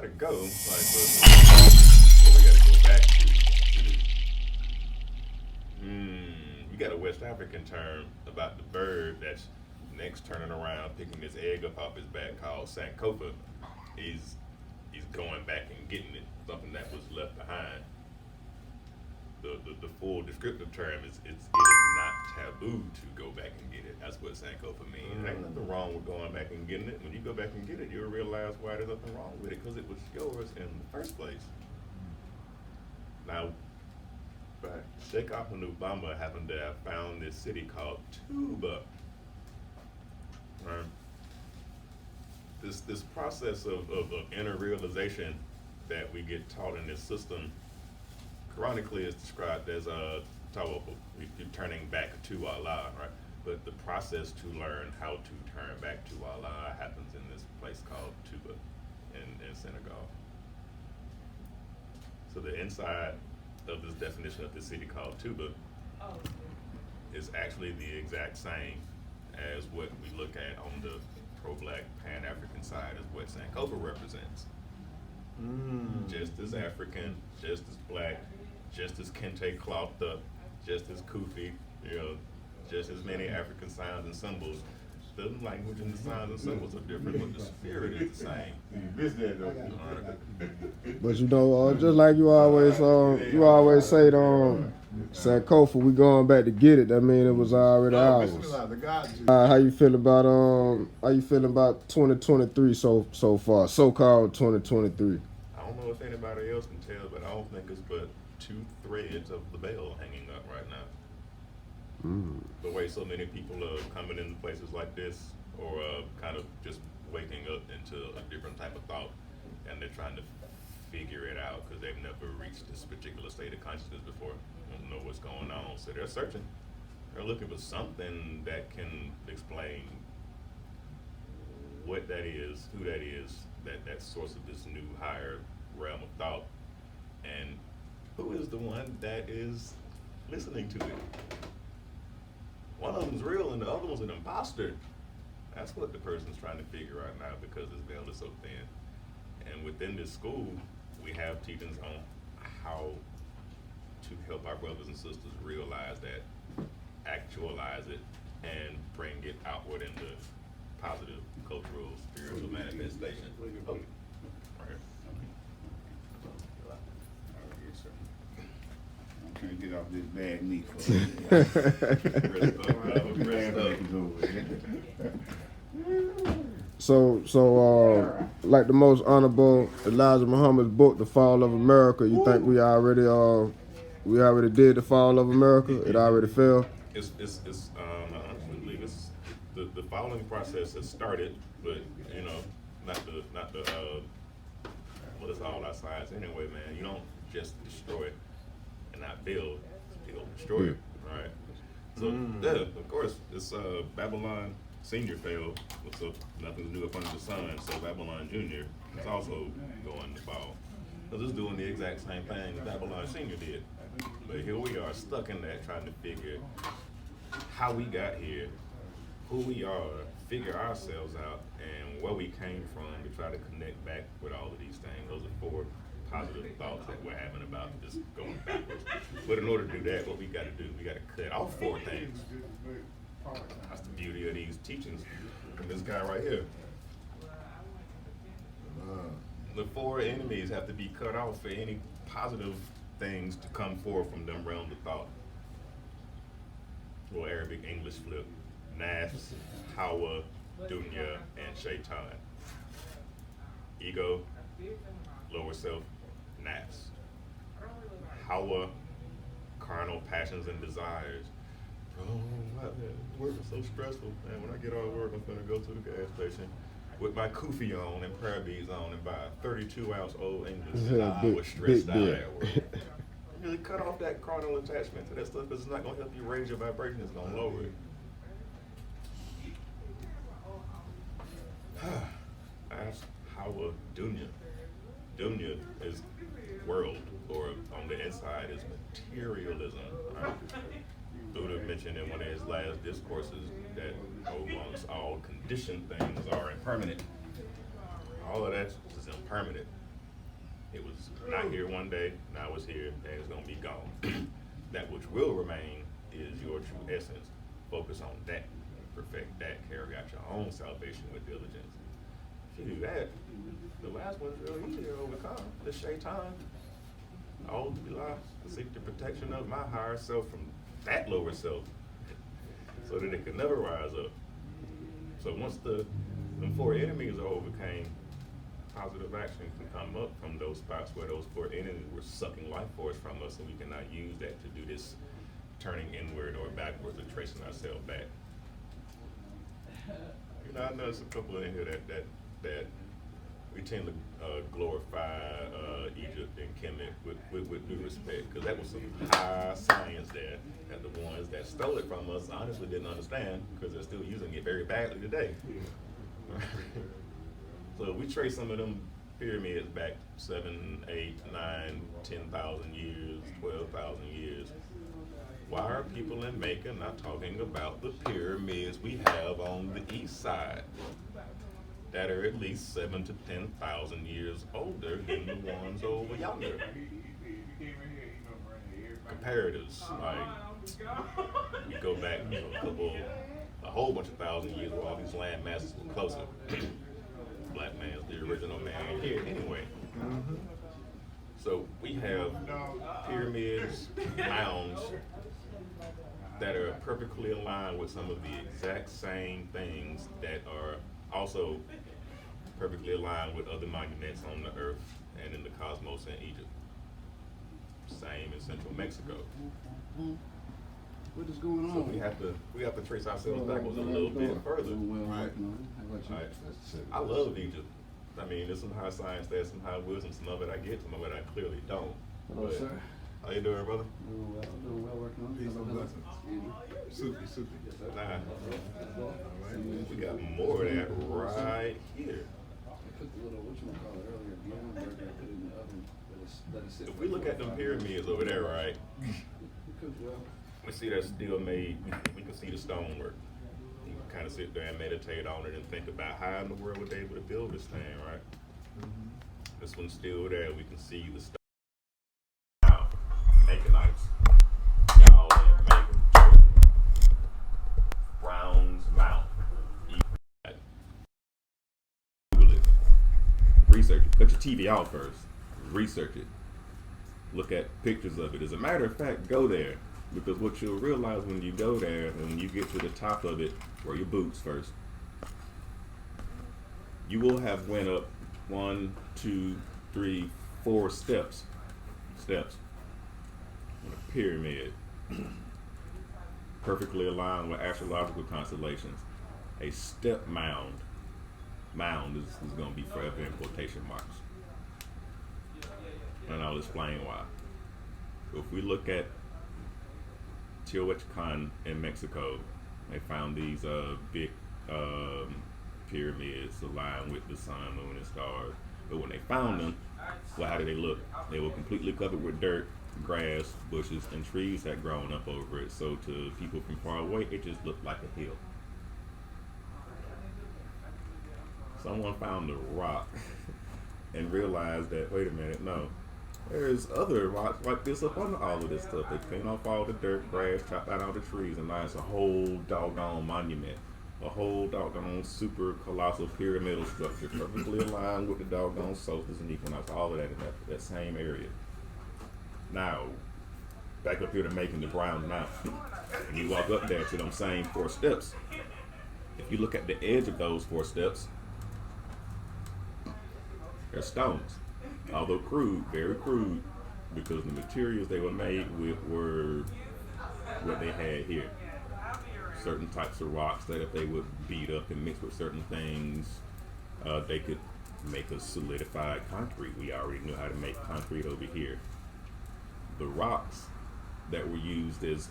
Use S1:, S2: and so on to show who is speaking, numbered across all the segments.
S1: gotta go. Like, but we gotta go back to. You got a West African term about the bird that's next turning around, picking his egg up off his back called Sankofa. He's going back and getting it, something that was left behind. The full descriptive term is it is not taboo to go back and get it. That's what Sankofa means. There ain't nothing wrong with going back and getting it. When you go back and get it, you'll realize why there's nothing wrong with it, because it was yours in the first place. Now, Sheikh Obama happened to have found this city called Tuba. This process of inner realization that we get taught in this system, Quranically is described as tawakul, you're turning back to Allah, right? But the process to learn how to turn back to Allah happens in this place called Tuba in Senegal. So the inside of this definition of the city called Tuba is actually the exact same as what we look at on the pro-black Pan-African side as what Sankofa represents. Just as African, just as black, just as kente clothed up, just as kufi, just as many African signs and symbols. The language and the signs and symbols are different, but the spirit is the same.
S2: But just like you always say, Sankofa, we going back to get it. That mean it was already ours. How you feel about 2023 so far, so-called 2023?
S1: I don't know if anybody else can tell, but I don't think it's but two threads of the bell hanging up right now. The way so many people are coming into places like this, or kind of just waking up into a different type of thought, and they're trying to figure it out because they've never reached this particular state of consciousness before. They don't know what's going on, so they're searching. They're looking for something that can explain what that is, who that is, that source of this new higher realm of thought, and who is the one that is listening to it. One of them's real and the other one's an imposter. That's what the person's trying to figure out now, because this veil is so thin. And within this school, we have teachings on how to help our brothers and sisters realize that, actualize it, and bring it outward into positive cultural, spiritual manifestation. Okay.
S3: I'm trying to get off this bad meat for
S2: So, like the most honorable Elijah Muhammad's book, The Fall of America, you think we already did the fall of America? It already fell?
S1: I honestly believe it's the following process has started, but not the well, it's all our sides anyway, man. You don't just destroy it and not build, destroy it, right? So yeah, of course, it's Babylon Senior failed, so nothing's new up under the sun. So Babylon Junior is also going to fall. So it's doing the exact same thing Babylon Senior did. But here we are, stuck in that, trying to figure how we got here, who we are, figure ourselves out, and where we came from, to try to connect back with all of these things. Those are four positive thoughts that we're having about just going backwards. But in order to do that, what we got to do, we got to cut off four things. That's the beauty of these teachings from this guy right here. The four enemies have to be cut off for any positive things to come forth from them realms of thought. Little Arabic English flip. Nafs, Hawa, Dunya, and Shaitan. Ego, lower self, Nafs. Hawa, carnal passions and desires. Oh, work is so stressful, man. When I get out of work, I'm gonna go to the gas station with my kufi on and prayer beads on and buy a 32-ounce old English. I was stressed out at work. Really cut off that carnal attachment to that stuff, because it's not gonna help you raise your vibration. It's gonna lower it. That's Hawa Dunya. Dunya is world, or on the inside is materialism. Right? Buddha mentioned in one of his last discourses that amongst all conditioned things are impermanent. All of that is impermanent. It was not here one day, now it's here, and it's gonna be gone. That which will remain is your true essence. Focus on that, perfect that, carry out your own salvation with diligence. If you do that, the last one's real easy to overcome. The shaitan, all the Bilal, seek the protection of my higher self from that lower self, so that it could never rise up. So once them 4 enemies are overcame, positive action can come up from those spots where those 4 enemies were sucking life force from us, and we cannot use that to do this turning inward or backwards or tracing ourselves back. You know, I noticed a couple in here that we tend to glorify Egypt and Kemet with due respect, because that was some high science there, and the ones that stole it from us honestly didn't understand, because they're still using it very badly today. So we trace some of them pyramids back 7, 8, 9, 10,000 years, 12,000 years. Why are people in Macon not talking about the pyramids we have on the east side that are at least 7 to 10,000 years older than the ones over yonder? Comparatives, like we go back a whole bunch of thousand years where all these land masses were closer. Black man's the original man here anyway. So we have pyramids, mounds that are perfectly aligned with some of the exact same things that are also perfectly aligned with other monuments on the earth and in the cosmos in Egypt. Same in central Mexico.
S4: What is going on?
S1: So we have to trace ourselves backwards a little bit further.
S4: Right.
S1: Right. I love Egypt. I mean, there's some high science there, some high wisdom, some of it I get, some of it I clearly don't.
S4: Hello,
S1: But
S4: sir.
S1: how you doing, brother?
S4: Doing well, working on it.
S3: Peace and blessings. Sufi.
S1: Nah, we got more of that right here.
S4: I cooked a little, earlier, beyond burger, I put it in the oven, let it sit.
S1: If we look at them pyramids over there, right,
S4: We cooked well.
S1: we see that's still made, we can see the stonework. You can kind of sit there and meditate on it and think about how in the world were they able to build this thing, right? This one's still there. We can see the stone. Now, Maconites. Y'all in Macon. Brown's Mount. Google it. Research it. Cut your TV off first. Research it. Look at pictures of it. As a matter of fact, go there. Because what you'll realize when you go there and when you get to the top of it, wear your boots first. You will have went up 1, 2, 3, 4 steps on a pyramid, perfectly aligned with astrological constellations. A step mound is going to be forever in quotation marks, and I'll explain why. So if we look at Teotihuacan in Mexico, they found these big pyramids aligned with the sun, moon, and stars. But when they found them, well, how did they look? They were completely covered with dirt, grass, bushes, and trees had grown up over it. So to people from far away, it just looked like a hill. Someone found the rock and realized that, wait a minute, no. There's other rocks like this up under all of this stuff. They clean off all the dirt, grass, chop out all the trees, and now it's a whole doggone monument. A whole doggone super colossal pyramidal structure, perfectly aligned with the doggone solstice and equinox, all of that in that same area. Now, back up here to Macon, the Brown Mountain. And you walk up there to them same 4 steps. If you look at the edge of those 4 steps, they're stones. Although crude, very crude, because the materials they were made with were what they had here. Certain types of rocks that if they would beat up and mix with certain things, they could make a solidified concrete. We already knew how to make concrete over here. The rocks that were used as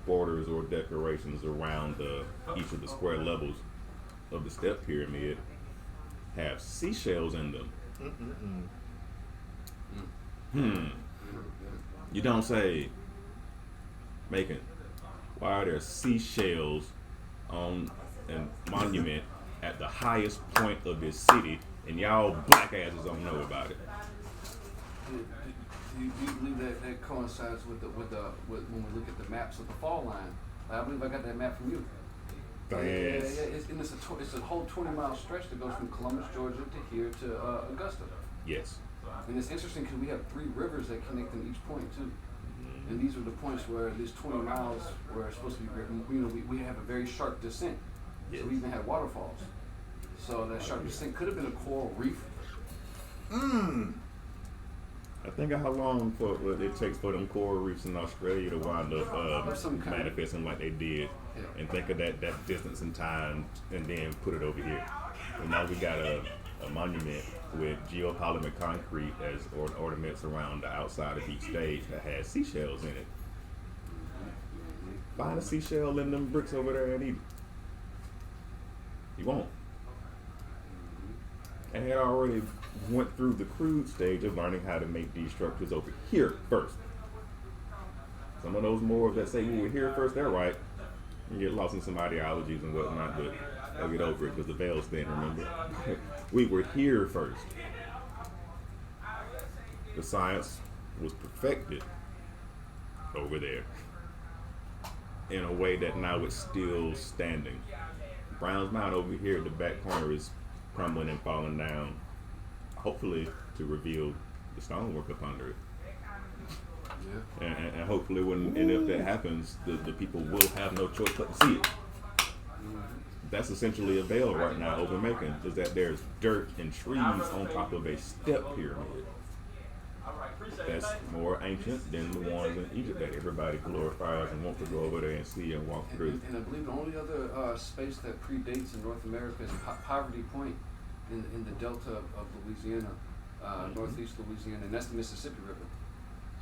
S1: borders or decorations around each of the square levels of the step pyramid have seashells in them. You don't say. Macon, why are there seashells on a monument at the highest point of this city and y'all black asses don't know about it?
S4: do you believe that coincides with when we look at the maps of the fall line? I believe I got that map from you.
S1: Yes.
S4: It's a whole 20-mile stretch that goes from Columbus, Georgia, to here to Augusta.
S1: Yes.
S4: And it's interesting because we have 3 rivers that connect in each point too. And these are the points where these 20 miles where it's supposed to be, we have a very sharp descent.
S1: Yes.
S4: So we even had waterfalls. So that sharp descent could have been a coral reef.
S1: I think how long what it takes for them coral reefs in Australia to wind up manifesting like they did, and think of that distance in time, and then put it over here. And now we got a monument with geopolymer concrete as ornaments around the outside of each stage that has seashells in it. Find a seashell in them bricks over there and eat it. You won't. And had already went through the crude stage of learning how to make these structures over here first. Some of those Moors that say we were here first, they're right. You get lost in some ideologies and whatnot, but they'll get over it because the veil's thin, remember? We were here first. The science was perfected over there in a way that now it's still standing. Brown's Mountain over here at the back corner is crumbling and falling down, hopefully to reveal the stonework up under it. Yeah. And hopefully and if that happens, the people will have no choice but to see it. That's essentially a veil right now over Macon, is that there's dirt and trees on top of a step pyramid. That's more ancient than the ones in Egypt that everybody glorifies and wants to go over there and see and walk through.
S4: And I believe the only other space that predates in North America is Poverty Point in the delta of Louisiana, northeast Louisiana, and that's the Mississippi River.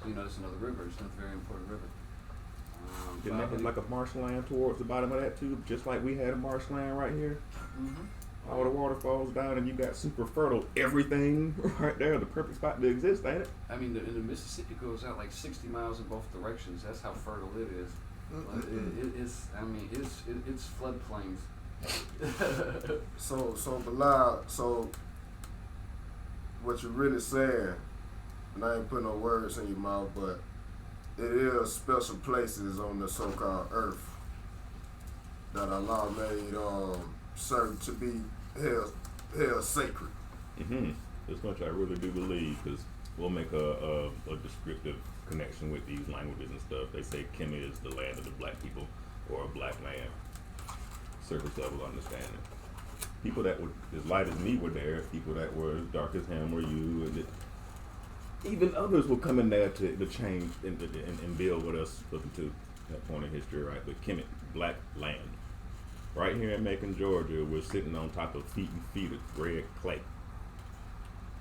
S4: So, it's another river. It's another very important river.
S1: Didn't that have like a marshland towards the bottom of that too? Just like we had a marshland right here? Mm-hmm. All the waterfalls down and you got super fertile everything right there, the perfect spot to exist, ain't it?
S4: I mean, the Mississippi goes out like 60 miles in both directions. That's how fertile it is. It's floodplains.
S2: So Bilal, so what you're really saying, and I ain't putting no words in your mouth, but it is special places on the so-called earth that Allah made certain to be held sacred.
S1: This much I really do believe, because we'll make a descriptive connection with these languages and stuff. They say Kemet is the land of the black people, or a black land. Surface level understanding. People that were as light as me were there. People that were as dark as him were you, and even others will come in there to change and build with us up to that point in history, right? But Kemet, black land. Right here in Macon, Georgia, we're sitting on top of feet and feet of red clay.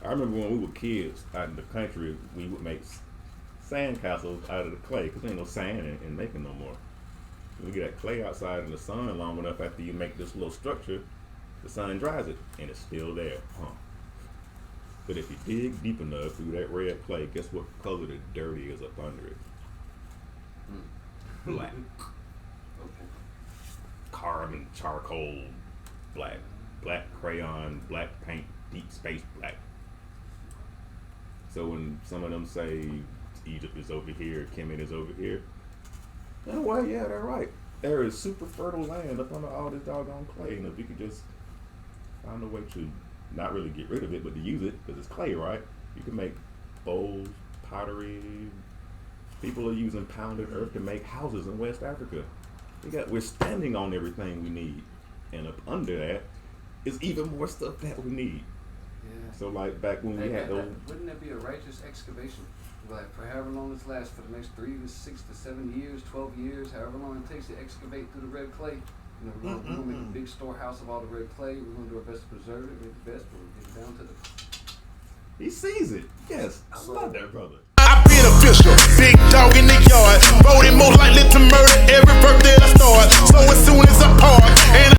S1: I remember when we were kids out in the country, we would make sand castles out of the clay because there ain't no sand in Macon no more. When you get that clay outside in the sun long enough, after you make this little structure, the sun dries it and it's still there. But if you dig deep enough through that red clay, guess what color the dirt is up under it? Black.
S4: Okay.
S1: Carbon, charcoal, black. Black crayon, black paint, deep space black. So when some of them say Egypt is over here, Kemet is over here, well, yeah, they're right. There is super fertile land up under all this doggone clay, and if you could just find a way to not really get rid of it, but to use it, because it's clay, right? You can make bowls, pottery. People are using pounded earth to make houses in West Africa. We're standing on everything we need, and up under that is even more stuff that we need.
S4: Yeah.
S1: So like back when we had those.
S4: Wouldn't that be a righteous excavation? Like for however long this lasts, for the next 3 to 6 to 7 years, 12 years, however long it takes to excavate through the red clay. We're gonna make a big storehouse of all the red clay. We're gonna do our best to preserve it, make the best, but we'll get it down to the.
S1: He sees it. Yes, I love that brother.
S5: I've been official, big dog in the yard, voted most likely to murder every birthday I start. So as soon as I park, and